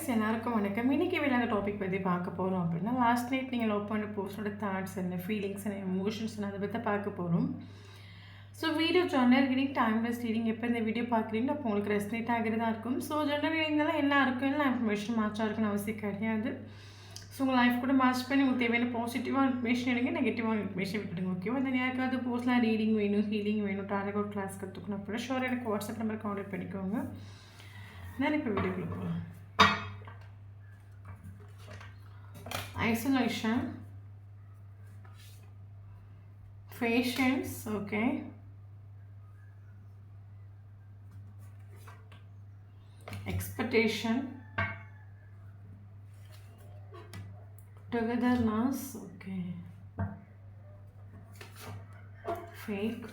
Guys எல்லாருக்கும் வணக்கம். இன்றைக்கி வேறு டாபிக் பற்றி பார்க்க போகிறோம் அப்படின்னா, லாஸ்ட் நைட் நீங்கள் லவ் பண்ண பர்சனோட தாட்ஸ் என்ன, ஃபீலிங்ஸ் என்ன, எமோஷன்ஸ் என்ன, அதை பற்றி பார்க்க போகிறோம். So video journal reading, timeless reading எப்போ இந்த வீடியோ பார்க்குறீங்களோ அப்போ உங்களுக்கு ரெஸ்னேட் ஆகிறதா இருக்கும். ஸோ ஜெர்னல் ரீடிங்லாம் எல்லாம் இருக்கும், எல்லாம் இன்ஃபர்மேஷன் மேட்சாக இருக்குன்னு அவசியம் கிடையாது. ஸோ உங்கள் லைஃப் கூட மேட்ச் பண்ணி உங்களுக்கு தேவையான பாசிட்டிவாக இன்ஃபர்மேஷன் எடுங்க, நெகட்டிவாக இன்ஃபர்மேஷன் விட்டுடுங்க. ஓகேவா? அந்த யாருக்காவது பர்சனலாக ரீடிங் வேணும், ஹீலிங் வேணும், டாரகோட் கிளாஸ் கற்றுக்கணும் அப்படின்னா ஷோர் எனக்கு வாட்ஸ்அப் நம்பர் கான்டாக்ட் பண்ணிக்கோங்க. நான் இப்போ வீடியோக்குள்ளே போகலாம். Isolation, patience, okay, expectation, togetherness, okay, fake,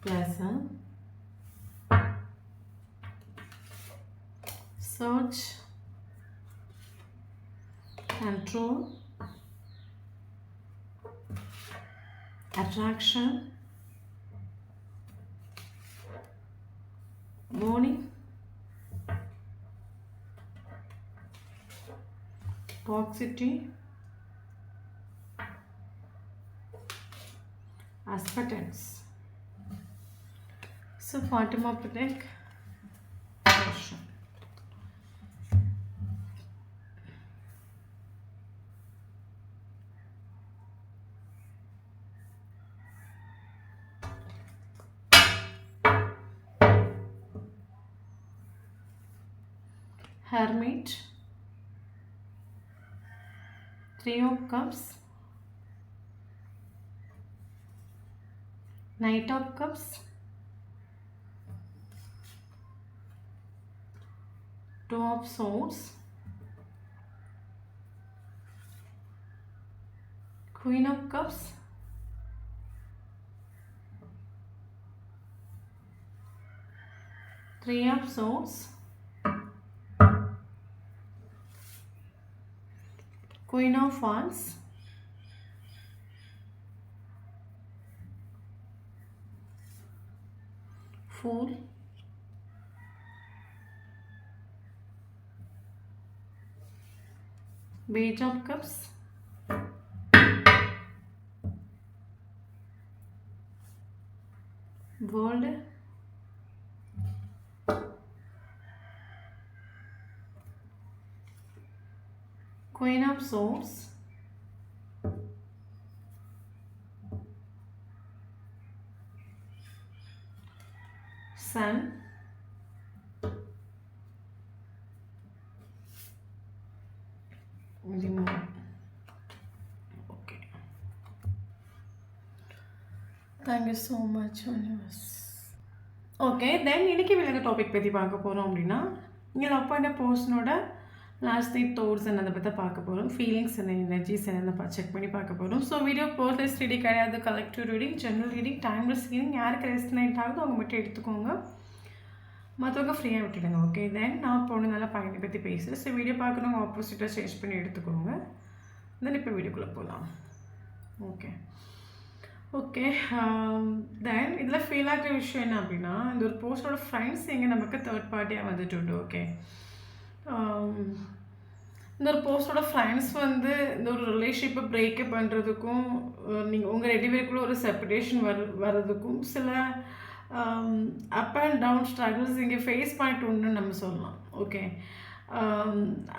pleasant, search, control, attraction, warning, toxicity, acceptance. So Fatima Patek, question. Hermit, Three of Cups, Knight of Cups, Two of Swords, Queen of Cups, Three of Swords, Queen of Wands, Fool, Page of Cups, World, Queen of Swords, Sun, the Moon. Okay. Thank you so much, universe. Okay, then இன்னைக்கு வேற topic பற்றி பார்க்க போகிறோம் அப்படின்னா, நீங்கள் love பண்ண பர்சனோட last night thoughts என்ன அதை பற்றி பார்க்க போகிறோம், ஃபீலிங்ஸ் என்ன, எனர்ஜிஸ் என்ன செக் பண்ணி பார்க்க போகிறோம். ஸோ வீடியோ பர்சனல் ரீடிங் கிடையாது, collective reading, general reading, timeless reading. யாருக்கு ரெஸ்னேட் ஆகுதோ அவங்க மட்டும் எடுத்துக்கோங்க, மற்றவங்க ஃப்ரீயாக விட்டுடுங்க. ஓகே, தென் நான் பொண்ணு நல்லா பையனை பற்றி பேசுகிறேன். ஸோ வீடியோ பார்க்கணுங்க ஆப்போசிட்டாக சேஞ்ச் பண்ணி எடுத்துக்கோங்க. தென் இப்போ வீடியோக்குள்ளே போகலாம். ஓகே ஓகே தென் இதில் ஃபீல் ஆகிற விஷயம் என்ன அப்படின்னா, இந்த ஒரு போஸ்டோட ஃப்ரெண்ட்ஸ் எங்கே நமக்கு தேர்ட் பார்ட்டியாக வந்துட்டு உண்டு. ஓகே, இந்த ஒரு போஸ்டோட ஃப்ரெண்ட்ஸ் வந்து இந்த ஒரு ரிலேஷன்ஷிப்பை பிரேக்கப் பண்ணுறதுக்கும், நீங்கள் உங்கள் ரெண்டு பேருக்குள்ள ஒரு செப்பரேஷன் வர்றதுக்கும் சில அப் அண்ட் டவுன் ஸ்ட்ரகிள்ஸ் இங்கே ஃபேஸ் பண்ணிட்டு உண்டுன்னு நம்ம சொல்லலாம். ஓகே,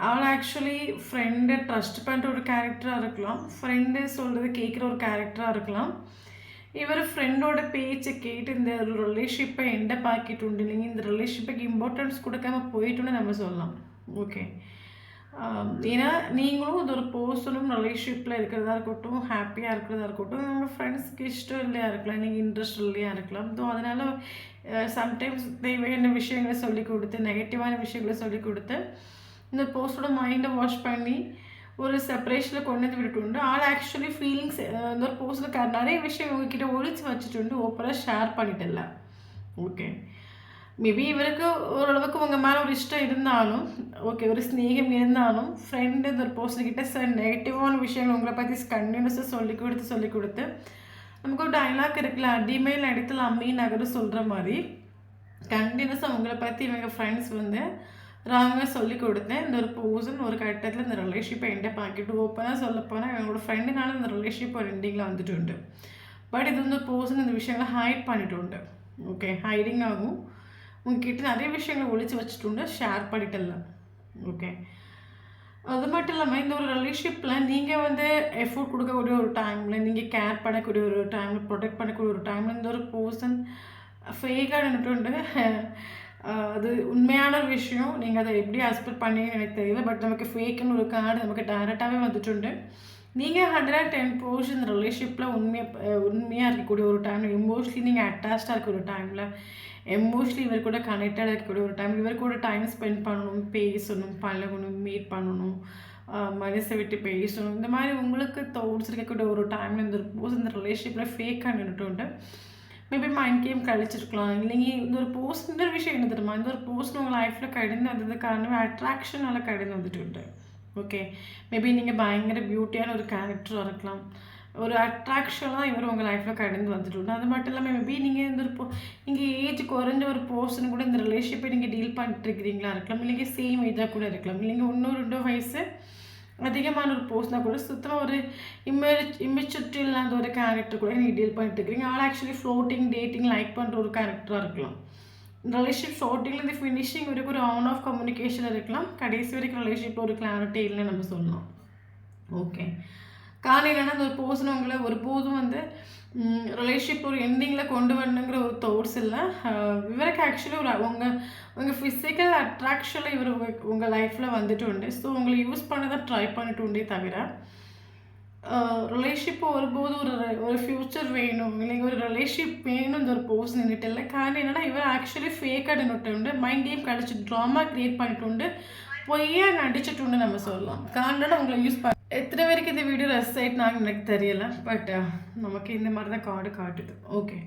அவள் ஆக்சுவலி ஃப்ரெண்டை ட்ரஸ்ட் பண்ணுற ஒரு கேரக்டராக இருக்கலாம், ஃப்ரெண்டு சொல்கிறது கேட்குற ஒரு கேரக்டராக இருக்கலாம். இவர் ஃப்ரெண்டோட பேச்சை கேட்டு இந்த ஒரு ரிலேஷன்ஷிப்பை எண்டப் ஆக்கிட்டு உண்டு இல்லைங்க, இந்த ரிலேஷன்ஷிப்புக்கு இம்பார்ட்டன்ஸ் கொடுக்காம போயிட்டுன்னு நம்ம சொல்லலாம். ஓகே, ஏன்னா நீங்களும் இது ஒரு பர்சனும் ரிலேஷன்ஷிப்பில் இருக்கிறதா இருக்கட்டும், ஹாப்பியாக இருக்கிறதா இருக்கட்டும், உங்கள் ஃப்ரெண்ட்ஸுக்கு இஷ்டம் இல்லையா இருக்கலாம், நீங்கள் இன்ட்ரெஸ்ட் இல்லையா இருக்கலாம். ஸோ அதனால் சம்டைம்ஸ் தேவையான விஷயங்களை சொல்லிக் கொடுத்து, நெகட்டிவான விஷயங்களை சொல்லிக் கொடுத்து இந்த பர்சனோட மைண்டை வாஷ் பண்ணி ஒரு செப்பரேஷனில் கொண்டு வந்து விட்டுட்டு உண்டு. ஆள் ஆக்சுவலி ஃபீலிங்ஸ் இந்த ஒரு பர்சனுக்கு நிறைய விஷயம் உங்ககிட்ட ஒழிச்சு வச்சுட்டு உண்டு, ஓப்பனாக ஷேர் பண்ணிட்டல. ஓகே, மேபி இவருக்கு ஓரளவுக்கு உங்கள் மேலே ஒரு இஷ்டம் இருந்தாலும், ஓகே ஒரு ஸ்நேகம் இருந்தாலும், ஃப்ரெண்டு இந்த ஒரு பர்சன்கிட்ட நெகட்டிவான விஷயங்கள் உங்களை பற்றி கண்டினியூஸாக சொல்லிக் கொடுத்து நமக்கு ஒரு டயலாக் இருக்குல்ல, அடிமேல் இடத்துல அம்மி நகரு சொல்கிற மாதிரி கண்டினியூஸாக உங்களை பற்றி இவங்க ஃப்ரெண்ட்ஸ் வந்து ராங்காக சொல்லி கொடுத்தேன். இந்த ஒரு பர்சன் ஒரு கட்டத்தில் இந்த ரிலேஷன்ஷிப்பை எண்டப் ஆக்கிட்டு ஓப்பனாக சொல்லப்போனால் எங்களோட ஃப்ரெண்டுனால இந்த ரிலேஷன்ஷிப் ஒரு எண்டிங்கில் வந்துட்டு. பட் இது வந்து பர்சன் இந்த விஷயங்களை ஹைட் பண்ணிட்டு. ஓகே, ஹைடிங் ஆகும். உங்ககிட்ட நிறைய விஷயங்களை ஒழிச்சு வச்சுட்டு ஷேர் பண்ணிட்டல. ஓகே, அது மட்டும் இல்லாமல் இந்த ஒரு ரிலேஷன்ஷிப்பில் நீங்கள் வந்து எஃபோர்ட் கொடுக்கக்கூடிய ஒரு டைமில், நீங்கள் கேர் பண்ணக்கூடிய ஒரு டைமில், ப்ரொடெக்ட் பண்ணக்கூடிய ஒரு டைமில் இந்த ஒரு பர்சன் ஃபேக்காக நின்றுட்டு அது உண்மையான ஒரு விஷயம். நீங்கள் அதை எப்படி அக்செப்ட் பண்ணீங்கன்னு எனக்கு தெரியல. பட் நமக்கு ஃபேக்குன்னு ஒரு கார்டு நமக்கு டைரெக்டாகவே வந்துட்டு. நீங்கள் 110% இந்த ரிலேஷன்ஷிப்பில் உண்மையாக இருக்கக்கூடிய ஒரு டைமில், எமோஷ்னலி நீங்கள் அட்டாச்சாக இருக்கிற ஒரு டைமில், எமோஷ்னலி இவர் கூட கனெக்டடாக இருக்கக்கூடிய ஒரு டைம், இவர் கூட டைம் ஸ்பெண்ட் பண்ணணும், பேசணும், பழகணும், மீட் பண்ணணும், மனசை விட்டு பேசணும். இந்த மாதிரி உங்களுக்கு தோட்ஸ் இருக்கக்கூடிய ஒரு டைமில் இந்த ரிலேஷன்ஷிப்பில் ஃபேக்காக நின்றுட்டு மேபி மைண்ட் கேம் கழிச்சிருக்கலாம். இல்லைங்க இந்த ஒரு போஸ்ட் இந்த ஒரு விஷயம் என்ன தெரியுமா, இந்த ஒரு போஸ்ட் உங்கள் லைஃப்பில் கடந்து வந்தது காரணமே அட்ராக்ஷனால் கடந்து வந்துட்டு. ஓகே, மேபி நீங்கள் பயங்கர பியூட்டியான ஒரு கேரக்டராக இருக்கலாம், ஒரு அட்ராக்ஷனாக இவர் உங்கள் லைஃப்பில் கடந்து வந்துட்டு. அது மட்டும் இல்லாமல் மேபி நீங்கள் இந்த ஒரு நீங்கள் ஏஜ் குறைஞ்ச ஒரு பர்சன் கூட இந்த ரிலேஷன்ஷிப்பை நீங்கள் டீல் பண்ணிட்டுருக்கிறீங்களா இருக்கலாம், இல்லைங்க சேம் ஏஜாக கூட இருக்கலாம், இல்லைங்க இன்னும் 2 வயசு அதிகமான ஒரு பர்சனாக கூட சுத்தமாக ஒரு இம்மெச்சூரிட்டி இல்லாத ஒரு கேரக்டர் கூட நீங்கள் டீல் பண்ணிட்டு இருக்கிறீங்க. ஆள் ஆக்சுவலி ஃப்ளோட்டிங் டேட்டிங் லைக் பண்ணுற ஒரு கேரக்டராக இருக்கலாம். ரிலேஷன்ஷிப் ஸ்டார்டிங்லேருந்து ஃபினிஷிங் வரைக்கும் ஒரு ஆன் ஆஃப் கம்யூனிகேஷன் இருக்கலாம். கடைசி வரைக்கும் ரிலேஷன்ஷிப்பில் ஒரு கிளாரிட்டி இல்லைன்னு நம்ம சொல்லலாம். ஓகே, காரணம் என்னென்னா அந்த ஒரு பர்சன் உங்களை ஒருபோதும் வந்து ரிலேஷன்ஷிப் ஒரு எண்டிங்கில் கொண்டு வரணுங்கிற ஒரு தோட்ஸ் இல்லை. இவருக்கு ஆக்சுவலி ஒரு உங்கள் ஃபிசிக்கல் அட்ராக்ஷனில் இவர் உங்கள் லைஃப்பில் வந்துட்டு. ஸோ உங்களை யூஸ் பண்ண தான் ட்ரை பண்ணிட்டு தவிர ரிலேஷன்ஷிப்பு ஒருபோது ஒரு ஃப்யூச்சர் வேணும், இல்லைங்க ஒரு ரிலேஷன்ஷிப் வேணும் இந்த ஒரு பர்சன் நின்றுட்டு இல்லை. காரணம் என்னென்னா இவர் ஆக்சுவலி ஃபேக்காக நின்றுட்டு மைண்ட் கேம் கழிச்சு ட்ராமா க்ரியேட் பண்ணிட்டு பொய்யா நடிச்சுட்டு நம்ம சொல்லலாம். காரணம் உங்களை யூஸ் பண்ண எத்தனை பேருக்கு இந்த வீடியோ ரெசைட் நாங்கள் எனக்கு தெரியலை. பட் நமக்கு இந்த மாதிரி தான் கார்டு காட்டுது. ஓகே,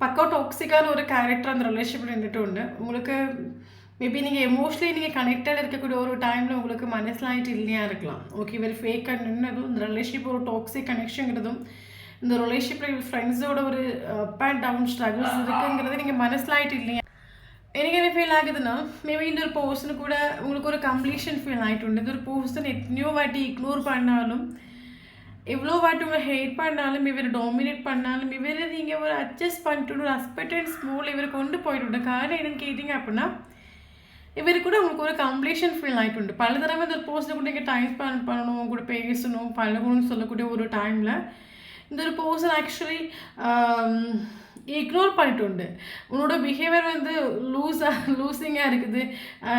பக்கா டாக்ஸிக்கான ஒரு கேரக்டர் அந்த ரிலேஷன்ஷிப் நின்றுட்டு உங்களுக்கு மேபி நீங்கள் எமோஷ்னலி நீங்கள் கனெக்டட் இருக்கக்கூடிய ஒரு டைமில் உங்களுக்கு மனசிலாயிட்டு இல்லையா இருக்கலாம். ஓகே, இவர் ஃபேக்காக நின்னதும் இந்த ரிலேஷன்ஷிப் ஒரு டாக்ஸிக் கனெக்ஷன்ங்கிறதும் இந்த ரிலேஷன்ஷிப்பில் ஃப்ரெண்ட்ஸோட ஒரு அப் அண்ட் டவுன் ஸ்ட்ரகிள்ஸ் இருக்குங்கிறது நீங்கள் மனசிலாயிட்டு இல்லையா. எனக்கு என்ன ஃபீல் ஆகுதுன்னா மேபி இந்த ஒரு பர்சனு கூட உங்களுக்கு ஒரு கம்ப்ளீஷன் ஃபீல் ஆகிட்டு. இந்த ஒரு பர்சன் எத்தனையோ வாட்டி இக்னோர் பண்ணாலும், எவ்வளோ வாட்டி உங்களை ஹேட் பண்ணாலும், இவர் டாமினேட் பண்ணாலும், இவர் நீங்கள் ஒரு அட்ஜஸ்ட் பண்ணிட்டு ஒரு அஸ்பெக்டன்ஸ் மூலம் இவர் கொண்டு போயிட்டு. காரணம் என்னென்னு கேட்டிங்க அப்படின்னா இவர் கூட உங்களுக்கு ஒரு கம்ப்ளீஷன் ஃபீல் ஆகிட்டு. பல தடவை இந்த ஒரு பர்சனை கூட நீங்கள் டைம் ஸ்பெண்ட் பண்ணணும், கூட பேசணும், பழகணும்னு சொல்லக்கூடிய ஒரு டைமில் இந்த ஒரு பர்சன் ஆக்சுவலி இக்னோர் பண்ணிட்டு உன்னோட பிஹேவியர் வந்து லூஸிங்காக இருக்குது,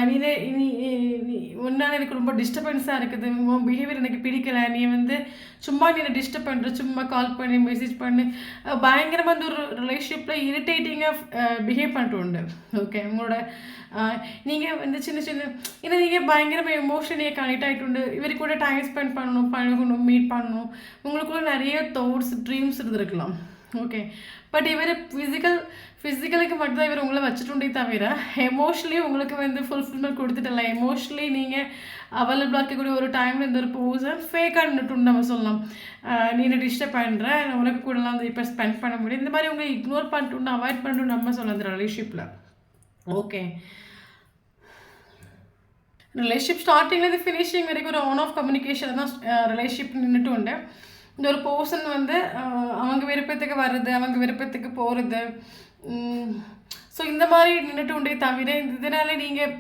நீ உன்னால் எனக்கு ரொம்ப டிஸ்டர்பன்ஸாக இருக்குது, உன் பிஹேவியர் எனக்கு பிடிக்கலை, நீ வந்து சும்மா நீ டிஸ்டர்ப் பண்ணுற, சும்மா கால் பண்ணி மெசேஜ் பண்ணி பயங்கரமாக வந்து ஒரு ரிலேஷன்ஷிப்பில் இரிட்டேட்டிங்காக பிஹேவ் பண்ணிட்டு. ஓகே, உங்களோட நீங்கள் வந்து சின்ன ஏன்னா நீங்கள் பயங்கரமாக எமோஷனே கனெக்ட் ஆகிட்டு இவர் கூட டைம் ஸ்பெண்ட் பண்ணணும், பழகணும், மீட் பண்ணணும், உங்களுக்குள்ள நிறைய தாட்ஸ் ட்ரீம்ஸ் இருந்திருக்கலாம். ஓகே, பட் இவர் ஃபிசிக்கலுக்கு மட்டும்தான் இவர் உங்களை வச்சுட்டே தவிர எமோஷ்னலி உங்களுக்கு வந்து ஃபுல்ஃபில்மெண்ட் கொடுத்துட்டல. எமோஷ்னலி நீங்கள் அவைலபிளாக இருக்கக்கூடிய ஒரு டைமில் இந்த ஒரு பர்சன் ஃபேக்காக நின்றுட்டு நம்ம சொல்லலாம். நீ என்ன டிஸ்டர்ப் பண்ணுற, உனக்கு கூடலாம் வந்து இப்போ ஸ்பெண்ட் பண்ண முடியும், இந்த மாதிரி உங்களை இக்னோர் பண்ணிட்டு அவாய்ட் பண்ணிட்டு நம்ம சொல்லலாம் அந்த ரிலேஷன்ஷிப்பில். ஓகே, ரிலேஷன்ஷிப் ஸ்டார்டிங்லேருந்து ஃபினிஷிங் வரைக்கும் ஒரு ஆன் ஆஃப் கம்யூனிகேஷன் தான் ரிலேஷன்ஷிப் நின்றுட்டு. இந்த ஒரு பர்சன் வந்து அவங்க விருப்பத்துக்கு வர்றது, அவங்க விருப்பத்துக்கு போகிறது, ஸோ இந்த மாதிரி நின்றுட்டு தவிர இதனால் நீங்கள்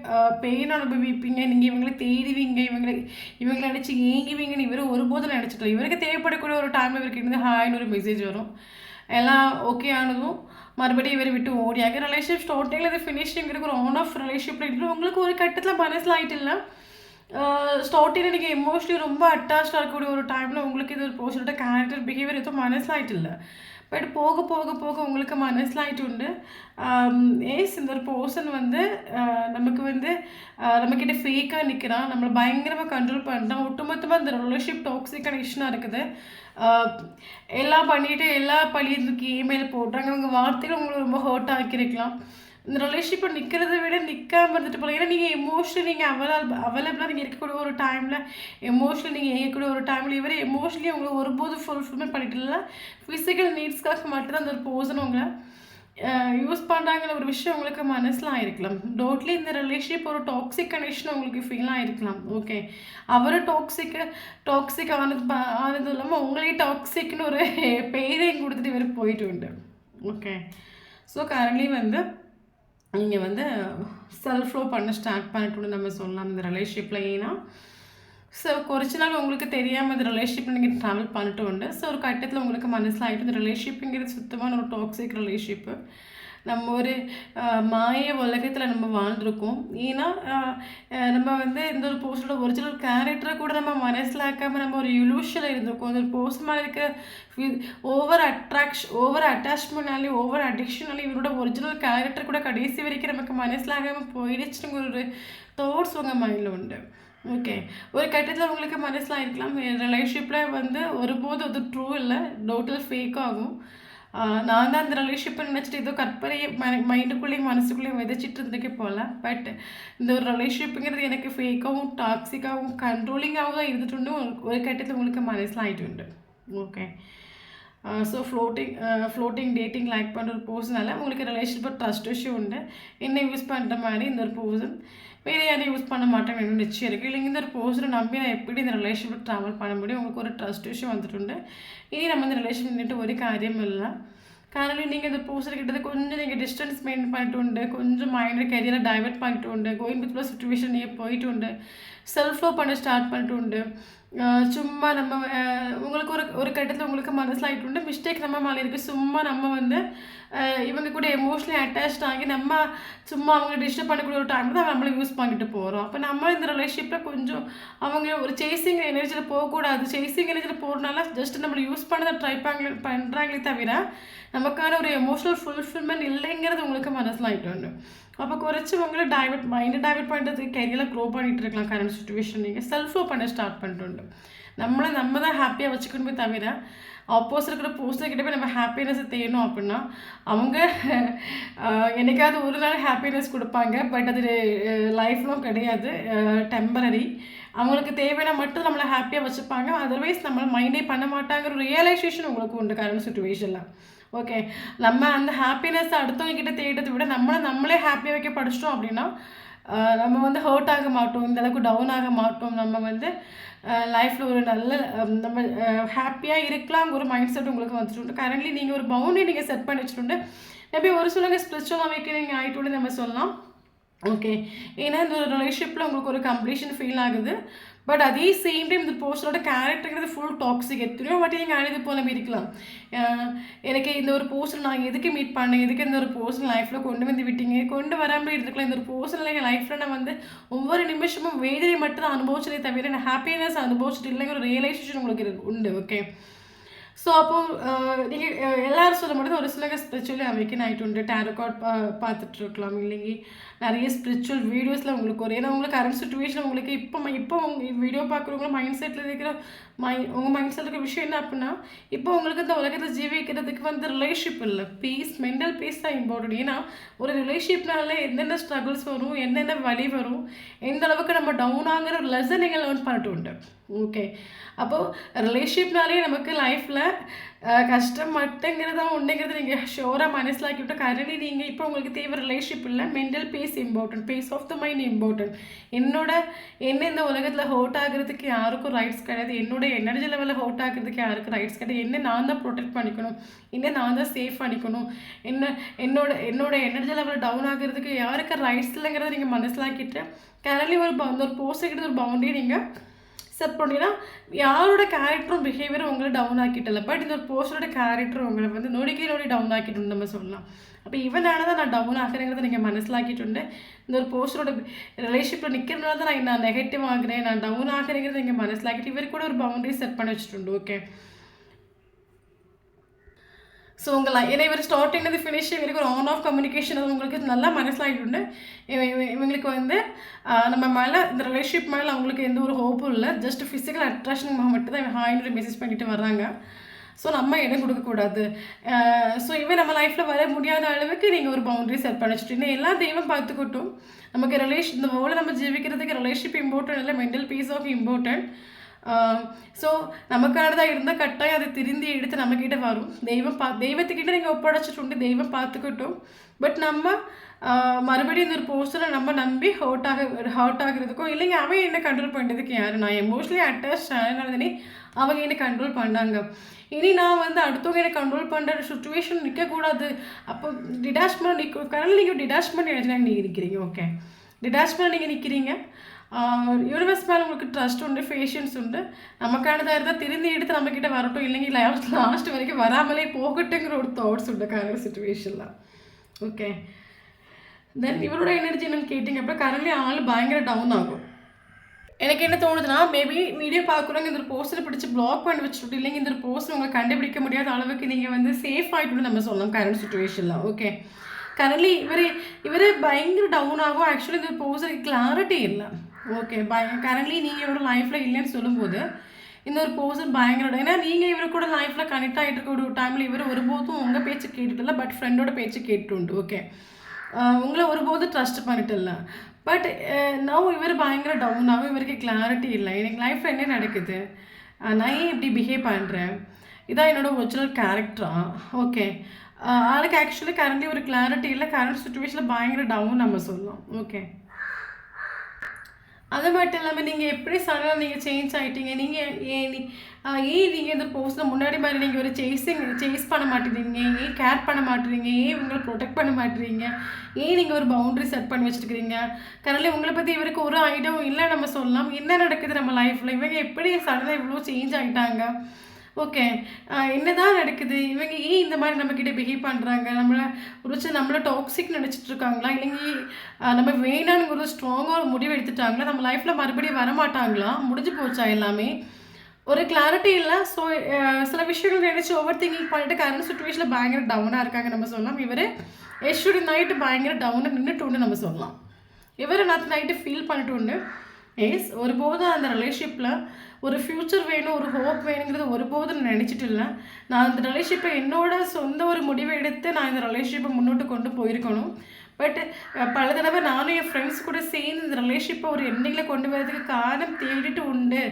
பெயின் அனுபவிப்பீங்க, நீங்கள் இவங்களை தேடுவீங்க, இவங்களை நினச்சி ஏங்குவீங்கன்னு இவர் ஒருபோதும் நினச்சிக்கலாம். இவருக்கு தேவைப்படக்கூடிய ஒரு டைம் இவருக்கு இருந்து ஹாய்னு ஒரு மெசேஜ் வரும், எல்லாம் ஓகே ஆனதும் மறுபடியும் இவரை விட்டு ஓடியாங்க. ரிலேஷன்ஷிப் ஸ்டார்டிங்கில் இது ஃபினிஷிங் இருக்கு ஒரு ஆன் ஆஃப் ரிலேஷன்ஷிப் இருக்கு. உங்களுக்கு ஒரு கட்டத்தில் மனசில் ஆகிட்டு இல்லை, ஸ்டார்டிங்கில் நீங்கள் எமோஷ்னலி ரொம்ப அட்டாச்சாக இருக்கக்கூடிய ஒரு டைமில் உங்களுக்கு இது ஒரு பர்சனோட கேரக்டர் பிஹேவியர் எதுவும் மனசிலாயிட்டு இல்லை. பட் போக போக போக உங்களுக்கு மனசிலாயிட்டு ஏஸ் இந்த ஒரு பர்சன் வந்து நமக்கு வந்து நம்மக்கிட்ட ஃபேக்காக நிற்கிறான், நம்மளை பயங்கரமாக கண்ட்ரோல் பண்ணுறான், ஒட்டுமொத்தமாக இந்த ரிலேஷன்ஷிப் டாக்ஸிக் கனெக்ஷனாக இருக்குது, எல்லாம் பண்ணிவிட்டு எல்லா பழியதுக்கு இமெயில் போடுறாங்க, அவங்க வார்த்தைகள் உங்களை ரொம்ப ஹர்ட் ஆக்கியிருக்கலாம். இந்த ரிலேஷன்ஷிப்பில் நிற்கிறத விட நிற்காம இருந்துட்டு போகலாம். ஏன்னா நீங்கள் எமோஷனலி நீங்கள் அவைலபிளாக நீங்கள் இருக்கக்கூடிய ஒரு டைமில், எமோஷனலி நீங்கள் இயக்கக்கூடிய ஒரு டைமில் இவரை எமோஷனலி உங்களை ஒருபோது ஃபுல்ஃபில்மெண்ட் பண்ணிட்டு இல்லை, ஃபிசிக்கல் நீட்ஸ்க்காக மட்டும்தான் அந்த ஒரு பர்சன் உங்களை யூஸ் பண்ணுறாங்கிற ஒரு விஷயம் உங்களுக்கு மனசில் ஆயிருக்கலாம். டோட்லி இந்த ரிலேஷன்ஷிப் ஒரு டாக்ஸிக் கனெக்ஷன் உங்களுக்கு ஃபீல் ஆகிருக்கலாம். ஓகே, அவர் டாக்ஸிக் ஆனது இல்லாமல் உங்களே டாக்ஸிக்னு ஒரு பெயரையும் கொடுத்துட்டு இவர் போயிட்டு உண்டு. ஓகே, ஸோ கரண்ட்லி வந்து நீங்கள் வந்து செல்ஃப் லவ் பண்ண ஸ்டார்ட் பண்ணிட்டு நம்ம சொல்லலாம் இந்த ரிலேஷன்ஷிப்பில். ஏன்னா ஸோ கொஞ்ச நாள் உங்களுக்கு தெரியாமல் இந்த ரிலேஷன்ஷிப் நீங்கள் ட்ராவல் பண்ணிட்டு உண்டு. ஸோ ஒரு கட்டத்தில் உங்களுக்கு மனசில் ஆகிட்டு இந்த ரிலேஷன்ஷிப்புங்கிறது சுத்தமான ஒரு டாக்ஸிக் ரிலேஷன்ஷிப்பு. நம்ம ஒரு மாய உலகத்தில் நம்ம வாழ்ந்துருக்கோம். ஏன்னா நம்ம வந்து இந்த ஒரு போஸ்டோட ஒரிஜினல் கேரக்டரை கூட நம்ம மனசில் ஆக்காமல் நம்ம ஒரு இலூஷனில் இருந்திருக்கோம். அந்த போஸ்ட் மேலே இருக்கிற ஓவர் அட்டாச்மெண்ட்னாலே ஓவர் அடிக்ஷனாலே இவரோட ஒரிஜினல் கேரக்டர் கூட கடைசி வரைக்கும் நமக்கு மனசில் ஆகாமல் போயிடுச்சுங்கிற ஒரு தாட்ஸ் உங்கள் மைண்டில் உண்டு. ஓகே, ஒரு கட்டத்தில் உங்களுக்கு மனசில் இருக்கலாம் ரிலேஷன்ஷிப்பில் வந்து ஒருபோது அது ட்ரூ இல்லை, டோட்டல் ஃபேக் ஆகும். நான் தான் அந்த ரிலேஷன்ஷிப்பை நினச்சிட்டு ஏதோ கற்பனையை மைண்டுக்குள்ளேயும் மனசுக்குள்ளேயும் விதைச்சிட்டு இருந்துக்கே போகல. பட் இந்த ஒரு ரிலேஷன்ஷிப்புங்கிறது எனக்கு ஃபேக்காகவும் டாக்ஸிக்காகவும் கண்ட்ரோலிங்காகவும் தான் இருந்துட்டு ஒரு கட்டத்தில் உங்களுக்கு மனசில் ஆகிட்டு உண்டு. Okay, so floating dating like பண்ணுற ஒரு பர்சனால உங்களுக்கு ரிலேஷன்ஷிப் ட்ரஸ்ட் இஷ்யூ உண்டு. என்ன யூஸ் பண்ணுற மாதிரி இந்த ஒரு பர்சன் வேறு யாரையும் யூஸ் பண்ண மாட்டேன்னு என்ன நிச்சயம் இருக்குது. இல்லைங்க இந்த ஒரு பர்சனை நம்பி நான் எப்படி இந்த ரிலேஷன்ஷிப் ட்ராவல் பண்ண முடியும், உங்களுக்கு ஒரு ட்ரஸ்ட் இஷ்யூ வந்துட்டு. இனி நம்ம இந்த ரிலேஷன் நின்றுட்டு ஒரு காரியம் இல்லை. காரணம் நீங்கள் இந்த பர்சன் கிட்டது கொஞ்சம் நீங்கள் டிஸ்டன்ஸ் மெயின்டைன் பண்ணிட்டு உண்டு, கொஞ்சம் மைண்டை கெரியரை டைவெர்ட் பண்ணிட்டு உண்டு, கோயிங் வித் சிச்சுவேஷன் நீங்கள் போயிட்டு உண்டு, செல்ஃப் லவ் பண்ண ஸ்டார்ட் பண்ணிட்டு உண்டு. சும்மா நம்ம உங்களுக்கு ஒரு கட்டத்தில் உங்களுக்கு மனசில் ஆகிட்டு உண்டு மிஸ்டேக் நம்ம மேலே இருக்குது. சும்மா நம்ம வந்து இவங்க கூட எமோஷ்னலி அட்டாச்ட் ஆகி நம்ம சும்மா அவங்க டிஸ்டர்ப் பண்ணக்கூடிய ஒரு டைம் தான் நம்மளை யூஸ் பண்ணிட்டு போகிறோம். அப்போ நம்ம இந்த ரிலேஷன்ஷிப்பில் கொஞ்சம் அவங்க ஒரு சேசிங் எனர்ஜியில் போகக்கூடாது. சேசிங் எனர்ஜியில் போகிறதுனால ஜஸ்ட் நம்மளை யூஸ் பண்ணதை ட்ரை பண்ணுறாங்களே தவிர நமக்கான ஒரு எமோஷனல் ஃபுல்ஃபில்மெண்ட் இல்லைங்கிறது உங்களுக்கு மனசில் ஆகிட்டு உண்டு. அப்போ குறைச்சி உங்களை மைண்டை டைவெர்ட் பண்ணுறதுக்கு கெரியரில் க்ரோ பண்ணிகிட்டு இருக்கலாம். கரண்ட் சுச்சுவேஷன் நீங்கள் செல்ஃப் லவ் பண்ண ஸ்டார்ட் பண்ணிட்டு நம்ம தான் ஹாப்பியாக வச்சுக்கணுமே தவிர ஆப்போசிட் இருக்கிற பர்சன்கிட்ட போய் நம்ம ஹாப்பினஸ்ஸை தேடணும் அப்படின்னா அவங்க என்னைக்காவது ஒரு நாள் ஹாப்பினஸ் கொடுப்பாங்க. பட் அது லைஃப்லாம் கிடையாது, டெம்பரரி. அவங்களுக்கு தேவையான மட்டும் நம்மளை ஹாப்பியாக வச்சுப்பாங்க. அதர்வைஸ் நம்மளை மைண்டே பண்ண மாட்டாங்கிற ஒரு ரியலைசேஷன் உங்களுக்கு உண்டு கரண்ட் சுச்சுவேஷனில். ஓகே, நம்ம அந்த ஹாப்பினஸ் அடுத்தவங்க கிட்ட தேடுறதை விட நம்மளே ஹாப்பியாக வைக்க படிச்சிட்டோம் அப்படின்னா நம்ம வந்து ஹர்ட் ஆக மாட்டோம், இந்தளவுக்கு டவுன் ஆக மாட்டோம். நம்ம வந்து லைஃப்பில் ஒரு நல்ல நம்ம ஹாப்பியாக இருக்கலாம்ங்கிற ஒரு மைண்ட் செட் உங்களுக்கு வந்துட்டு. கரண்ட்லி நீங்கள் ஒரு பவுண்டரி நீங்கள் செட் பண்ணி வச்சுட்டு மேபி ஒரு சிலங்க ஸ்பிரிச்சுவல் அவேக்கனிங் ஆகிட்டு நம்ம சொல்லலாம். ஓகே, ஏன்னா இந்த ஒரு ரிலேஷன்ஷிப்பில் உங்களுக்கு ஒரு கம்ப்ளீஷன் ஃபீல் ஆகுது. பட் அதே சேம் டைம் இந்த பர்சனோட கேரக்டருங்கிறது ஃபுல் டாக்ஸிக். எத்தனையோ வாட்டி நீங்கள் அழுது போல இருக்கலாம். எனக்கு இந்த ஒரு பர்சன் நான் எதுக்கு மீட் பண்ணேன், எதுக்கு இந்த ஒரு பர்சன் லைஃப்பில் கொண்டு வந்து விட்டீங்க, கொண்டு வராமல் இருந்துக்கலாம். இந்த ஒரு பர்சனில் எங்கள் லைஃப்பில் நான் வந்து ஒவ்வொரு நிமிஷமும் வேதனை மட்டும் தான் அனுபவிச்சதே தவிர நான் ஹாப்பினஸ் அனுபவிச்சுட்டு இல்லைங்கிற ஒரு ரியலைசேஷன் உங்களுக்கு உண்டு. ஓகே, ஸோ அப்போது நீங்கள் எல்லோரும் சொல்ல முடியாது ஒரு சிலங்க ஸ்பிரிச்சுவலி அவேக்கன் ஆகிட்டு உண்டு. டேரோ கார்ட் பார்த்துட்ருக்கலாம், இல்லைங்க நிறைய ஸ்பிரிச்சுவல் வீடியோஸில் உங்களுக்கு ஒரு ஏன்னா உங்களுக்கு கரண்ட் சுச்சுவேஷன் உங்களுக்கு இப்போ உங்கள் வீடியோ பார்க்குறவங்களும் மைண்ட் செட்டில் இருக்கிற உங்கள் மைண்ட் செட்டில் இருக்கிற விஷயம் என்ன அப்படின்னா இப்போ உங்களுக்கு இந்த உலகத்தில் ஜீவிக்கிறதுக்கு வந்து ரிலேஷன்ஷிப் இல்லை, பீஸ், மென்டல் பீஸ் தான் இம்பார்ட்டன்ட். ஏன்னா ஒரு ரிலேஷன்ஷிப்னால என்னென்ன ஸ்ட்ரகிள்ஸ் வரும், என்னென்ன வழி வரும், எந்த அளவுக்கு நம்ம டவுன் ஆகிற ஒரு லெசன் நீங்கள் லேர்ன் பண்ணிட்டு உண்டு. ஓகே, அப்போது ரிலேஷன்ஷிப்னாலே நமக்கு லைஃப்பில் கஷ்டம் மட்டுங்கிறதா உண்டுங்கிறது நீங்கள் ஷோராக மனசிலாக்கிவிட்டு கரண்ட்லி நீங்கள் இப்போ உங்களுக்கு தேவை ரிலேஷன்ஷிப் இல்லை, mental peace important, peace of the mind important. என்ன இந்த உலகத்தில் ஹர்ட் ஆகிறதுக்கு யாருக்கும் ரைட்ஸ் கிடையாது, என்னோட எனர்ஜி லெவலில் ஹர்ட் ஆகிறதுக்கு யாருக்கும் ரைட்ஸ் கிடையாது. என்ன நான் தான் ப்ரொடெக்ட் பண்ணிக்கணும், என்ன நான் தான் சேஃப் பண்ணிக்கணும், என்னோட எனர்ஜி லெவலில் டவுன் ஆகிறதுக்கு யாருக்கு ரைட்ஸ் இல்லைங்கிறத நீங்கள் மனசிலாக்கிட்டு கரண்ட்லி ஒரு பர்சன்கிட்ட ஒரு பவுண்டரி நீங்கள் செட் பண்ணிங்கன்னா யாரோட கேரக்டரும் பிஹேவியரும் உங்களை டவுன் ஆக்கிட்டல. பட் இந்த ஒரு பர்சனோட கேரக்டர் உங்களை வந்து நொடி டவுன் ஆக்கிட்டு நம்ம சொல்லலாம். அப்போ இவனால தான் நான் டவுன் ஆகிறேங்கிறத நீங்கள் மனசிலாக்கிட்டு இந்த ஒரு பர்சனோட ரிலேஷன்ஷிப்பில் நிற்கிறதுனால தான் நான் நெகட்டிவ் ஆகிறேன், நான் டவுன் ஆகிறேங்கிறத நீங்கள் மனசிலாக்கிட்டு இவர் கூட ஒரு பவுண்டரி செட் பண்ணி வச்சுட்டு. ஓகே, ஸோ ஏன்னா இவர் ஸ்டார்டிங்கிறது ஃபினிஷிங் வரைக்கும் ஒரு ஆன் ஆஃப் கம்யூனிகேஷன் அது உங்களுக்கு நல்லா மனசிலாகிட்டு இவங்களுக்கு வந்து நம்ம மேலே இந்த ரிலேஷன்ஷிப் மேலே அவங்களுக்கு எந்த ஒரு ஹோப்பும் இல்லை, ஜஸ்ட் ஃபிசிக்கல் அட்ராக்ஷன் மட்டும் தான் இவன் ஹாய்னு மெசேஜ் பண்ணிட்டு வர்றாங்க. ஸோ நம்ம இடம் கொடுக்கக்கூடாது. ஸோ இவன் நம்ம லைஃப்பில் வர முடியாத அளவுக்கு நீங்கள் ஒரு பவுண்டரி செட் பண்ணி வச்சுட்டீங்கன்னா எல்லா தெய்வம் பார்த்துக்கட்டும். நமக்கு இந்த வேர்ல்டு நம்ம ஜீவிக்கிறதுக்கு ரிலேஷன்ஷிப் இம்பார்ட்டன்ட் இல்லை, mental peace of important. So நமக்கானதாக இருந்தால் கட்டாயம் அதை திருந்தி எடுத்து நம்மக்கிட்ட வரும். தெய்வத்துக்கிட்ட நீங்கள் ஒப்படைச்சிட்டு தெய்வம் பார்த்துக்கட்டும். பட் நம்ம மறுபடியும் இந்த ஒரு பர்சனை நம்ம நம்பி ஹர்ட் ஆகிறதுக்கும் இல்லைங்க, அவன் என்ன கண்ட்ரோல் பண்ணுறதுக்கு யார், நான் எமோஷ்னலி அட்டாச் ஆனதுனே அவங்க என்ன கண்ட்ரோல் பண்ணாங்க. இனி நான் வந்து அடுத்தவங்க என்ன கண்ட்ரோல் பண்ணுற சுச்சுவேஷன் நிற்கக்கூடாது. அப்போ டிடாச்மெண்ட் கரண்ட் நீங்கள் டிடாச்மெண்ட் நினைச்சுனா நீங்கள் இருக்கிறீங்க. ஓகே, டிடாச்மெண்ட் நீங்கள் நிற்கிறீங்க. யூனிவர்ஸ் மேலே உங்களுக்கு ட்ரஸ்ட் உண்டு, பேஷன்ஸ் உண்டு. நமக்கானதாக இருந்தால் திருந்தி எடுத்து நம்மக்கிட்ட வரட்டும், இல்லைங்க லாஸ்ட் வரைக்கும் வராமலே போகட்டுங்கிற ஒரு தாட்ஸ் உண்டு கரண்ட் சுச்சுவேஷனில். ஓகே, தென் இவரோட எனர்ஜி என்னன்னு கேட்டிங்க அப்போ கரண்ட்லி ஆள் பயங்கர டவுன் ஆகும். எனக்கு என்ன தோணுதுன்னா, மேபி வீடியோ பார்க்குறவங்க இந்த ஒரு போஸ்டரை பிடிச்சி பிளாக் பண்ணி வச்சுட்டு, இல்லைங்க இந்த ஒரு போஸ்டர் உங்களை கண்டுபிடிக்க முடியாத அளவுக்கு நீங்கள் வந்து சேஃப் ஆகிட்டு நம்ம சொல்லலாம் கரண்ட் சுச்சுவேஷனில். ஓகே, கரண்ட்லி இவர் பயங்கர டவுன் ஆகும். ஆக்சுவலி இந்த போஸ்டருக்கு கிளாரிட்டி இல்லை. ஓகே, கரண்ட்லி நீங்கள் இவரோட லைஃப்பில் இல்லைன்னு சொல்லும்போது இந்த ஒரு போஸ்டர் பயங்கர, ஏன்னா நீங்கள் இவர் கூட லைஃப்பில் கனெக்ட் ஆகிட்டு இருக்க ஒரு டைமில் இவர் ஒருபோதும் உங்கள் பேச்சு கேட்டுட்டு, பட் ஃப்ரெண்டோட பேச்சு கேட்டுண்டு. ஓகே, உங்களை ஒருபோதும் ட்ரஸ்ட் பண்ணிட்டு இல்லை. பட் நவ் இவர் பயங்கர டவுன் ஆகும். இவருக்கு கிளாரிட்டி இல்லை, எனக்கு லைஃப்பில் என்ன நடக்குது, நான் ஏன் இப்படி பிஹேவ் பண்ணுறேன், இதான் என்னோடய ஒரிஜினல் கேரக்டரா. ஓகே, அதுக்கு ஆக்சுவலி கரண்ட்லி ஒரு கிளாரிட்டி இல்லை. கரண்ட் சுச்சுவேஷனில் பயங்கர டவுன் நம்ம சொல்லலாம். ஓகே, அது மட்டும் இல்லாமல் நீங்கள் எப்படி சடனாக நீங்கள் சேஞ்ச் ஆகிட்டீங்க, நீங்கள் ஏன் நீங்கள் இந்த போஸ்ட்டில் முன்னாடி மாதிரி நீங்கள் ஒரு சேஸ் பண்ண மாட்டேறீங்க, ஏன் கேர் பண்ண மாட்டேறீங்க, ஏன் உங்களை ப்ரொடெக்ட் பண்ண மாட்டேறீங்க, ஏன் நீங்கள் ஒரு பவுண்டரி செட் பண்ணி வச்சுருக்கிறீங்க. கரண்ட்லி உங்களை பற்றி இவருக்கு ஒரு ஐடியாவும் இல்லை நம்ம சொல்லலாம். என்ன நடக்குது நம்ம லைஃப்பில், இவங்க எப்படி சடனாக இவ்வளோ சேஞ்ச் ஆகிட்டாங்க. ஓகே, என்ன தான் நடக்குது, இவங்க ஏன் இந்த மாதிரி நம்மக்கிட்ட பிஹேவ் பண்ணுறாங்க, நம்மளை டாக்ஸிக் நினச்சிட்ருக்காங்களா, இல்லைங்க நம்ம வேணானுங்கிற ஒரு ஸ்ட்ராங்காக ஒரு முடிவு எடுத்துட்டாங்களா, நம்ம லைஃப்பில் மறுபடியும் வரமாட்டாங்களா, முடிஞ்சு போச்சா எல்லாமே, ஒரு கிளாரிட்டி இல்லை. ஸோ சில விஷயங்கள் நினச்சி ஓவர் திங்கிங் பண்ணிட்டு கரண்ட் சுச்சுவேஷனில் பயங்கர டவுனாக இருக்காங்க நம்ம சொல்லலாம். இவர் எஸ்டர்டே நைட்டு பயங்கர டவுனாக நின்றுட்டு உண்டு நம்ம சொல்லலாம். இவர் நேற்று நைட்டு ஃபீல் பண்ணிட்டு உண்டு. ஒருபோதும் அந்த ரிலேஷன்ஷிப்பில் ஒரு ஃப்யூச்சர் வேணும், ஒரு ஹோப் வேணுங்கிறது ஒருபோதும் நினச்சிட்டு இல்லை. நான் அந்த ரிலேஷன்ஷிப்பை என்னோட சொந்த ஒரு முடிவை எடுத்து நான் இந்த ரிலேஷன்ஷிப்பை முன்னோட்டு கொண்டு போயிருக்கணும். பட் பல தடவை நானும் என் ஃப்ரெண்ட்ஸ் கூட சேர்ந்து இந்த ரிலேஷன்ஷிப்பை ஒரு எண்டிங்கில் கொண்டு வரதுக்கு காரணம் தேடிட்டு உண்டு.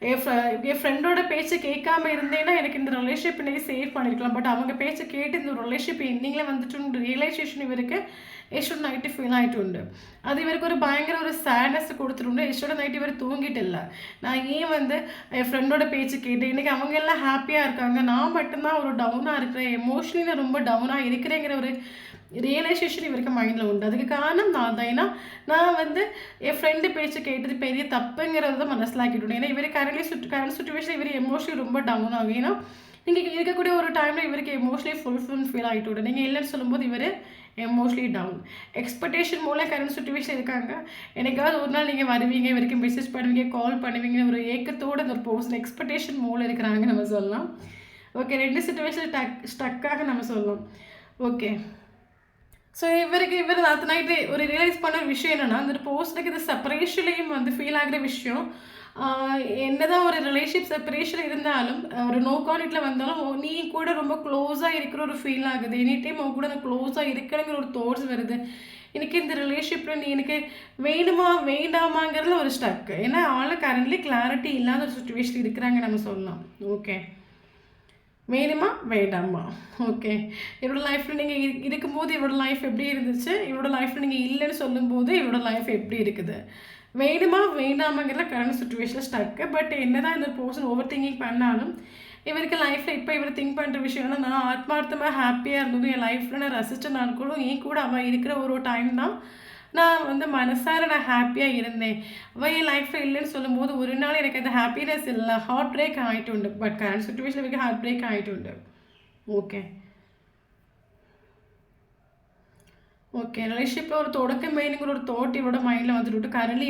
என் ஃப்ரெண்டோட பேச்சை கேட்காம இருந்தேன்னா எனக்கு இந்த ரிலேஷன்ஷிப் இன்றைக்கி சேவ் பண்ணியிருக்கலாம். பட் அவங்க பேச்சை கேட்டு இந்த ரிலேஷன்ஷிப் எண்டிங்கில் வந்துட்டு ரியலைசேஷன் இவருக்கு எஸ்டோட நைட்டு ஃபீல் ஆகிட்டு உண்டு. அது இவருக்கு ஒரு பயங்கர ஒரு சேட்னஸ் கொடுத்துட்டு எஸ்டோட நைட்டு இவர் தூங்கிட்டு இல்லை. நான் ஏன் வந்து என் ஃப்ரெண்டோட பேச்சு கேட்டேன், இன்றைக்கி அவங்க எல்லாம் ஹாப்பியாக இருக்காங்க, நான் மட்டும்தான் ஒரு டவுனாக இருக்கிறேன், எமோஷ்னலி ரொம்ப டவுனாக இருக்கிறேங்கிற ஒரு ரியலைசேஷன் இவருக்கு மைண்டில் உண்டு. அதுக்கு காரணம் நான் தான். ஏன்னா நான் வந்து என் ஃப்ரெண்டு பேச்சு கேட்டது பெரிய தப்புங்கிறத மனசில் ஆக்கிட்டு. ஏன்னா இவர் கரண்ட் சுச்சுவேஷன் இவர் எமோஷனலி ரொம்ப டவுன் ஆகும். ஏன்னா நீங்கள் இருக்கக்கூடிய ஒரு டைமில் இவருக்கு எமோஷனலி ஃபீல் ஆகிட்டு விடும். நீங்கள் இல்லைன்னு சொல்லும்போது இவர் எமோஷ்னலி டவுன். எக்ஸ்பெக்டேஷன் மூலம் கரண்ட் சுச்சுவேஷன் இருக்காங்க. எனக்காவது ஒரு நாள் நீங்கள் வருவீங்க, இவருக்கு மெசேஜ் பண்ணுவீங்க, கால் பண்ணுவீங்க, ஒரு ஏக்கத்தோடு அந்த ஒரு பர்சன் எக்ஸ்பெக்டேஷன் மூலம் இருக்கிறாங்க நம்ம சொல்லலாம். ஓகே, 2 சுச்சுவேஷன் ஸ்டக்காக நம்ம சொல்லலாம். ஓகே, ஸோ இவர் நேற்று நைட்டு ஒரு ரியலைஸ் பண்ண விஷயம் என்னென்னா, அந்த போஸ்ட்டுக்கு இது செப்பரேஷன்லேயும் வந்து ஃபீல் ஆகிற விஷயம். என்னதான் ஒரு ரிலேஷன்ஷிப் செப்பரேஷன் இருந்தாலும், ஒரு நோ கான்டெக்டில் வந்தாலும் நீ கூட ரொம்ப க்ளோஸாக இருக்கிற ஒரு ஃபீல் ஆகுது. எனி டைம் அவங்க கூட நான் க்ளோஸாக இருக்கிறங்கிற ஒரு தாட்ஸ் வருது. எனக்கு இந்த ரிலேஷன்ஷிப்பில் நீ எனக்கு வேணுமா வேண்டாமாங்கிறதுல ஒரு ஸ்டக்கு. ஏன்னா ஆள் கரண்ட்லி கிளாரிட்டி இல்லாத ஒரு சுச்சுவேஷன் இருக்கிறாங்க நம்ம சொல்லலாம். ஓகே, வேணுமா வேண்டாமா. ஓகே, இவரோட லைஃப்பில் நீங்கள் இருக்கும்போது இவரோட லைஃப் எப்படி இருந்துச்சு, இவரோட லைஃப்பில் நீங்கள் இல்லைன்னு சொல்லும்போது இவரோட லைஃப் எப்படி இருக்குது, வேணுமா வேண்டாமாங்கிற கரண்ட் சுச்சுவேஷனில் ஸ்டக்கு. பட் என்ன தான் இந்த பர்சன் ஓவர் திங்கிங் பண்ணாலும் இவருக்கு லைஃப்பில் இப்போ இவர் திங்க் பண்ணுற விஷயம்னா, நான் ஆத்மார்த்தமாக ஹாப்பியாக இருந்ததும் என் லைஃப்பில் நான் ரசித்த நாட்களும் என் கூட அவன் இருக்கிற ஒரு டைம் தான் நான் வந்து மனசார நான் ஹாப்பியாக இருந்தேன். அவள் என் லைஃப்பில் இல்லைன்னு சொல்லும்போது ஒரு நாள் எனக்கு அந்த ஹாப்பினஸ் இல்லை, ஹார்ட் பிரேக் ஆகிட்டு உண்டு. பட் கரண்ட் சுச்சுவேஷன் இவருக்கு ஹார்ட் பிரேக் ஆகிட்டு உண்டு. ஓகே ஓகே, ரிலேஷன்ஷிப்பில் ஒரு தொடக்கம் வேணுங்கிற ஒரு தாட் இவரோட மைண்டில் வந்துட்டு கரண்ட்லி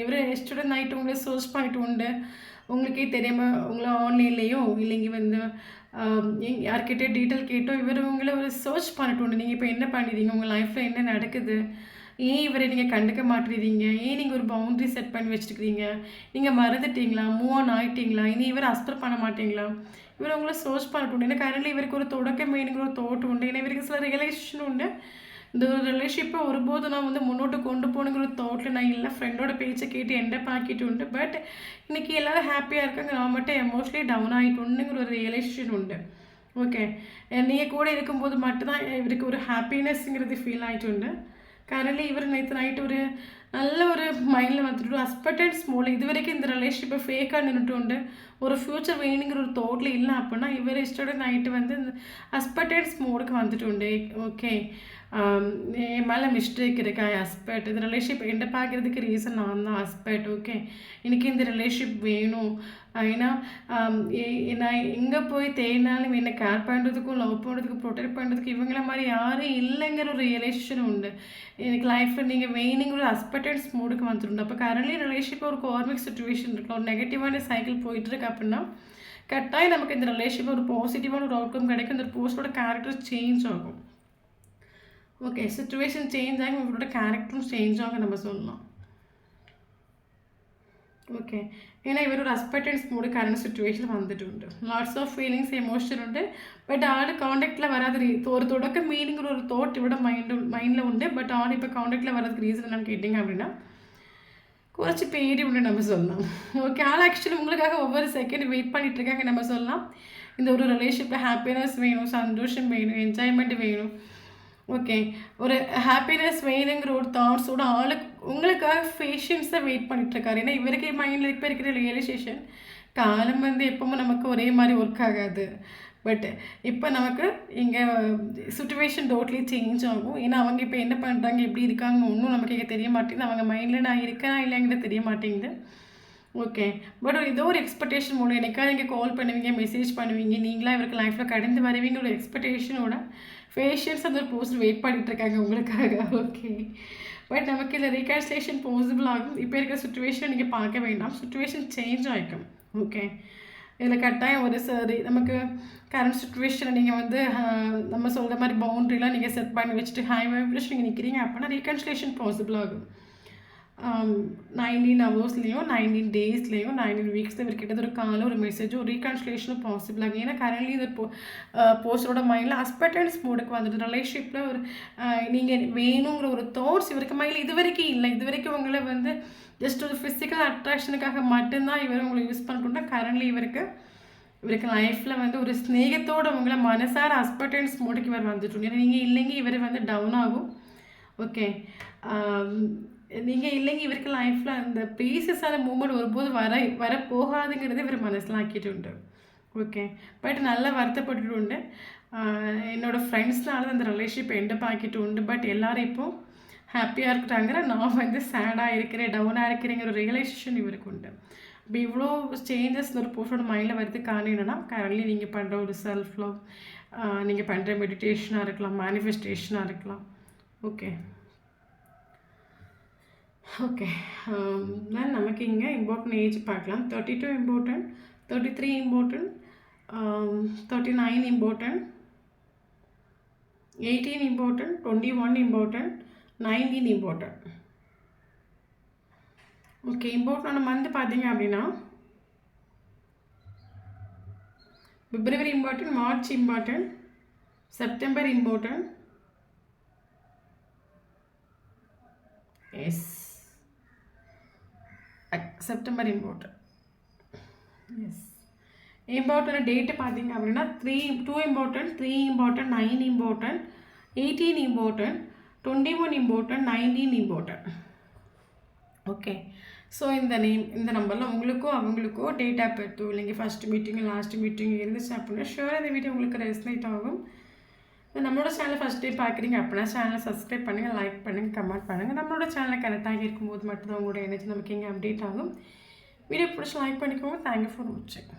இவர் எஸ்டர்டே நைட்டு உங்களை சர்ச் பண்ணிட்டு உண்டு. உங்களுக்கே தெரியாமல் உங்களை ஆன்லைன்லேயோ இல்லைங்க வந்து யார்கிட்டே டீட்டெயில் கேட்டோ இவர் உங்களை ஒரு சர்ச் பண்ணிட்டு உண்டு. நீங்கள் இப்போ என்ன பண்ணிடுறீங்க, உங்கள் லைஃப்பில் என்ன நடக்குது, ஏன் இவரை நீங்கள் கண்டுக்க மாட்டேறீங்க, ஏன் நீங்கள் ஒரு பவுண்ட்ரி செட் பண்ணி வச்சுருக்கிறீங்க, நீங்கள் மறந்துட்டீங்களா, மூவ் ஆன் ஆகிட்டீங்களா, இனி இவர் அஸ்பெக்ட் பண்ண மாட்டீங்களா, இவர் உங்களை சர்ச் பண்ணிட்டு உண்டு. ஏன்னா கரண்ட்லி இவருக்கு ஒரு தொடக்கம் வேணுங்கிற ஒரு தோட்டம் உண்டு. ஏன்னா இவருக்கு சில ரியலைசேஷன் உண்டு. இந்த ஒரு ரிலேஷன்ஷிப்பை ஒருபோது நான் வந்து முன்னோட்டு கொண்டு போகணுங்கிற ஒரு தாட்டில் நான் இல்லை. ஃப்ரெண்டோட பேச்சை கேட்டு எண்டப் ஆக்கிட்டு உண்டு. பட் இன்றைக்கி எல்லோரும் ஹாப்பியாக இருக்காங்க, நான் மட்டும் எமோஷ்னலி டவுன் ஆகிட்டு உண்டுங்கிற ஒரு ரியலைசேஷன் உண்டு. ஓகே, நீங்கள் கூட இருக்கும்போது மட்டும்தான் இவருக்கு ஒரு ஹாப்பினஸ்ங்கிறது ஃபீல் ஆகிட்டு உண்டு. கரண்ட்லி இவர் நேற்று நைட்டு ஒரு நல்ல ஒரு மைண்டில் வந்துட்டு அஸ்பெக்டன்ஸ் மோடில் இது வரைக்கும் இந்த ரிலேஷன்ஷிப்பை ஃபேக்காக நின்றுட்டு உண்டு. ஒரு ஃப்யூச்சர் வேணுங்கிற ஒரு தாட்டில் இல்லை அப்படின்னா இவர் இஷ்டோட நைட்டு வந்து இந்த அஸ்பெக்டன்ஸ் மோடுக்கு வந்துட்டு உண்டு. ஓகே, என் மேலே மிஸ்டேக் இருக்கா, ஹஸ்பண்ட் இந்த ரிலேஷன்ஷிப் எண்டை பார்க்குறதுக்கு ரீசன் நான் தான் ஹஸ்பண்ட். ஓகே, எனக்கு இந்த ரிலேஷன்ஷிப் வேணும். ஏன்னா நான் எங்கே போய் தேடினாலும் என்னை கேர் பண்ணுறதுக்கும் லவ் பண்ணுறதுக்கு ப்ரொடெக்ட் பண்ணுறதுக்கு இவங்கள மாதிரி யாரும் இல்லைங்கிற ஒரு ரியலைசேஷன் உண்டு. எனக்கு லைஃப்பில் நீங்கள் வேணுங்கிற ஒரு ஹஸ்பண்டன்ஸ் மூடுக்கு வந்துடும். அப்போ கரண்ட்லி ரிலேஷன்ஷிப் ஒரு கார்மிக் சுச்சுவேஷன் இருக்கலாம், ஒரு நெகட்டிவான சைக்கிள் போயிட்டுருக்கு அப்படின்னா கட்டாயம் நமக்கு இந்த ரிலேஷன்ஷிப் ஒரு பாசிட்டிவான ஒரு அவுட்கம் கிடைக்கும். இந்த போஸ்டோட கேரக்டர் சேஞ்ச் ஆகும். ஓகே, சிச்சுவேஷன் சேஞ்ச் ஆகி உங்களோட கேரக்டரும் சேஞ்ச் ஆக நம்ம சொல்லலாம். ஓகே, ஏன்னா இவர் ஒரு அஸ்பெக்டன்ஸ் மூடு கரண்ட் சுச்சுவேஷன் வந்துட்டு உண்டு. லாட்ஸ் ஆஃப் ஃபீலிங்ஸ் எமோஷன் உண்டு. பட் ஆள் காண்டாக்டில் வராது. ஒரு தொடக்க மீனிங்கிற ஒரு தோட் இவட மைண்டில் உண்டு. பட் ஆள் இப்போ காண்டாக்டில் வர்றதுக்கு ரீசன் என்னன்னு கேட்டிங்க அப்படின்னா குறைச்சி பேடி உண்டு நம்ம சொல்லலாம். ஓகே, ஆள் ஆக்சுவலி உங்களுக்காக ஒவ்வொரு செகண்ட் வெயிட் பண்ணிகிட்டு இருக்காங்க நம்ம சொல்லலாம். இந்த ஒரு ரிலேஷன்ஷிப்பில் ஹாப்பினஸ் வேணும், சந்தோஷம் வேணும், என்ஜாய்மெண்ட் வேணும். ஓகே, ஒரு ஹாப்பினஸ் வேணுங்கிற ஒரு தாட்ஸோட ஆளுக்கு உங்களுக்காக பேஷன்ஸாக வெயிட் பண்ணிட்டுருக்காரு. ஏன்னா இவருக்கு மைண்டில் இப்போ இருக்கிற ரியலைசேஷன் காலம் வந்து எப்பவும் நமக்கு ஒரே மாதிரி ஒர்க் ஆகாது. பட் இப்போ நமக்கு இங்கே சுச்சுவேஷன் டோட்லி சேஞ்ச் ஆகும். ஏன்னா அவங்க இப்போ என்ன பண்ணுறாங்க, எப்படி இருக்காங்கன்னு ஒன்றும் நமக்கு இங்கே தெரிய மாட்டேங்குது. அவங்க மைண்டில் நான் இருக்கேனா இல்லைங்கிறது தெரிய மாட்டேங்குது. ஓகே, பட் ஏதோ ஒரு எக்ஸ்பெக்டேஷன் மூலம் எனக்காக நீங்கள் கால் பண்ணுவீங்க, மெசேஜ் பண்ணுவீங்க, நீங்களாக இவருக்கு லைஃப்பில் கடந்து வருவீங்க ஒரு எக்ஸ்பெக்டேஷனோட பேஷன்ஸ் அந்த ஒரு போஸ்ட் வெயிட் பண்ணிகிட்ருக்காங்க உங்களுக்காக. ஓகே, பட் நமக்கு இதில் ரீகான்சிலேஷன் பாசிபிள் ஆகும். இப்போ இருக்கிற சுச்சுவேஷன் நீங்கள் பார்க்க வேண்டாம், சுச்சுவேஷன் சேஞ்ச் ஆகிக்கும். ஓகே, இதில் கட்டாயம் ஒரு சரி நமக்கு கரண்ட் சுச்சுவேஷனை நீங்கள் வந்து நம்ம சொல்கிற மாதிரி பவுண்ட்ரிலாம் நீங்கள் செட் பண்ணி வச்சுட்டு ஹை வைப்ரேஷன் நீங்கள் நிற்கிறீங்க அப்படின்னா ரீகன்சிலேஷன் பாசிபிள் ஆகும். 19 ஹவர்ஸ்லேயும் 19 டேஸ்லேயும் 19 வீக்ஸில் இவர்கிட்ட ஒரு காலம் ஒரு மெசேஜோ ஒரு ரீகன்சிலேஷனும் பாசிபிள் ஆகும். ஏன்னா கரண்ட்லி இது போஸ்டரோட மைண்டில் ஹஸ்பண்டன்ஸ் மோடுக்கு வந்துட்டு ரிலேஷன்ஷிப்பில் ஒரு நீங்கள் வேணுங்கிற ஒரு தாட்ஸ் இவருக்கு மைண்டில் இது வரைக்கும் இல்லை. இது வரைக்கும் உங்களை வந்து ஜஸ்ட் ஒரு ஃபிசிக்கல் அட்ராக்ஷனுக்காக மட்டும்தான் இவர் உங்களை யூஸ் பண்ணிட்டோம்னா கரண்ட்லி இவருக்கு லைஃப்பில் வந்து ஒரு ஸ்நேகத்தோடு உங்களை மனசார ஹஸ்பண்டன்ஸ் மோடுக்கு இவர் வந்துட்டோம். ஏன்னா நீங்கள் இல்லைங்க இவர் வந்து டவுன் ஆகும். ஓகே, நீங்கள் இல்லைங்க இவருக்கு லைஃப்பில் அந்த ப்ரீசியஸான மூமெண்ட் ஒருபோது வரப்போகாதுங்கிறது இவர் மனசில் ஆக்கிட்டு உண்டு. ஓகே, பட் நல்லா வருத்தப்பட்டுட்டு உண்டு. என்னோடய ஃப்ரெண்ட்ஸ்னால அந்த ரிலேஷன்ஷிப் எண்டப் ஆக்கிட்டு உண்டு. பட் எல்லோரும் இப்போது ஹாப்பியாக இருக்கிறாங்க, நான் வந்து சேடாக இருக்கிறேன், டவுனாக இருக்கிறேங்கிற ஒரு ரியலைசேஷன் இவருக்கு உண்டு. இப்போ இவ்வளோ சேஞ்சஸ் ஒரு போஸ்டோட மைண்டில் வரது காரணம் என்னென்னா கரண்ட்லி நீங்கள் பண்ணுற ஒரு செல்ஃப் லவ், நீங்கள் பண்ணுற மெடிடேஷனாக இருக்கலாம், மேனிஃபெஸ்டேஷனாக இருக்கலாம். ஓகே ஓகே, நான் நமக்கு இங்கே இம்பார்ட்டன்ட் ஏஜ் பார்க்கலாம். 32 important, 33 important, 39 important, 18 important, 21 important, 19 important. Okay, இம்பார்ட்டன்டான மந்த் பார்த்தீங்க அப்படின்னா February important, March important, September important, yes September important. Yes important date பார்த்தீங்க அப்படின்னா 2 important, 3 important, 9 important, 18 important, 21 important, 19 important. Okay, so இந்த நம்பரில் உங்களுக்கோ அவங்களுக்கோ டேட் ஆஃப் பர்த்தோ இல்லைங்க ஃபஸ்ட்டு மீட்டிங்கு last meeting இருந்துச்சு அப்படின்னா ஷுவராக இந்த வீடியோ உங்களுக்கு ரெஸ்னேட் ஆகும். நம்மளோட சேனலை ஃபஸ்ட் டைம் பார்க்குறீங்க அப்படின்னா சேனலை சப்ஸ்கிரைப் பண்ணுங்கள், லைக் பண்ணுங்கள், கமெண்ட் பண்ணுங்கள். நம்மளோட சேனலை கனெக்ட் இருக்கும்போது மட்டும்தான் உங்களோட எனர்ஜி நமக்கு இங்கே அப்டேட் ஆகும். வீடியோ பிடிச்சி லைக் பண்ணிக்கோங்க. தேங்க்யூ ஃபார் வாட்சிங்.